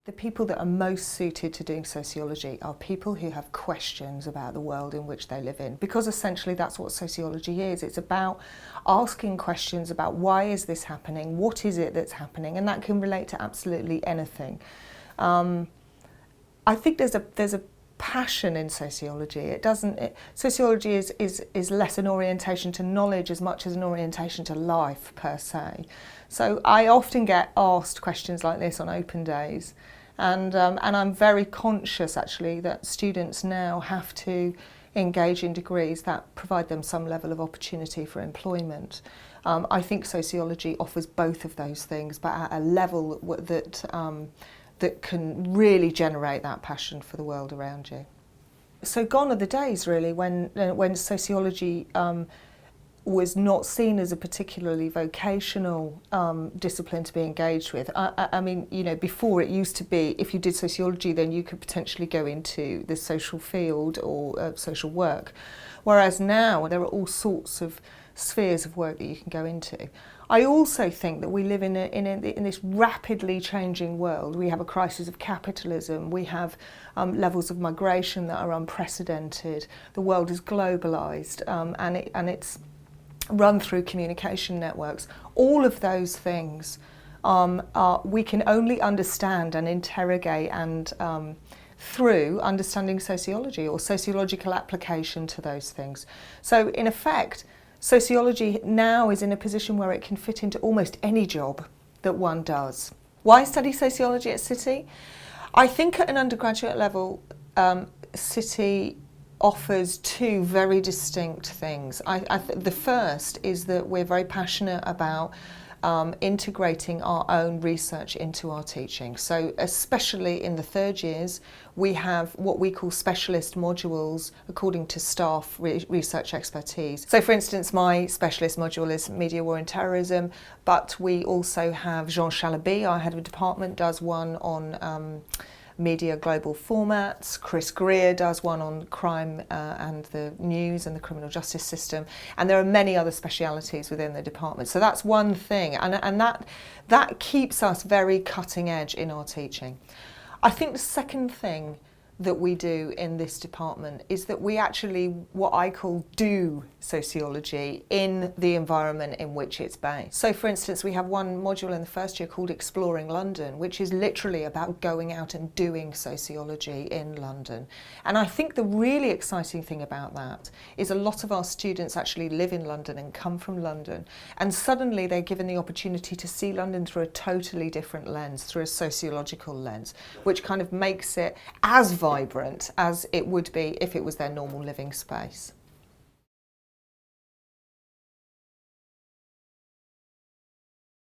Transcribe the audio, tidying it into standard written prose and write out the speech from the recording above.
The people that are most suited to doing sociology are people who have questions about the world in which they live in, because essentially that's what sociology is. It's about asking questions about why is this happening, what is it that's happening, and that can relate to absolutely anything. I think there's a passion in sociology. Sociology is less an orientation to knowledge as much as an orientation to life per se. So I often get asked questions like this on open days, and I'm very conscious actually that students now have to engage in degrees that provide them some level of opportunity for employment. I think sociology offers both of those things, but at a level that can really generate that passion for the world around you. So gone are the days really when sociology was not seen as a particularly vocational discipline to be engaged with. I mean, you know, before it used to be if you did sociology then you could potentially go into the social field or social work, whereas now there are all sorts of spheres of work that you can go into. I also think that we live in this rapidly changing world. We have a crisis of capitalism, we have levels of migration that are unprecedented, the world is globalised and it's run through communication networks. All of those things we can only understand and interrogate and through understanding sociology or sociological application to those things. So in effect, sociology now is in a position where it can fit into almost any job that one does. Why study sociology at City? I think at an undergraduate level, City offers two very distinct things. The first is that we're very passionate about integrating our own research into our teaching. So especially in the third years, we have what we call specialist modules according to staff research expertise. So for instance, my specialist module is Media, War and Terrorism, but we also have Jean Chalabi, our head of department, does one on media global formats. Chris Greer does one on crime and the news and the criminal justice system, and there are many other specialities within the department. So that's one thing, and that keeps us very cutting edge in our teaching. I think the second thing that we do in this department is that we actually, what I call, do sociology in the environment in which it's based. So for instance, we have one module in the first year called Exploring London, which is literally about going out and doing sociology in London. And I think the really exciting thing about that is a lot of our students actually live in London and come from London, and suddenly they're given the opportunity to see London through a totally different lens, through a sociological lens, which kind of makes it as vibrant as it would be if it was their normal living space.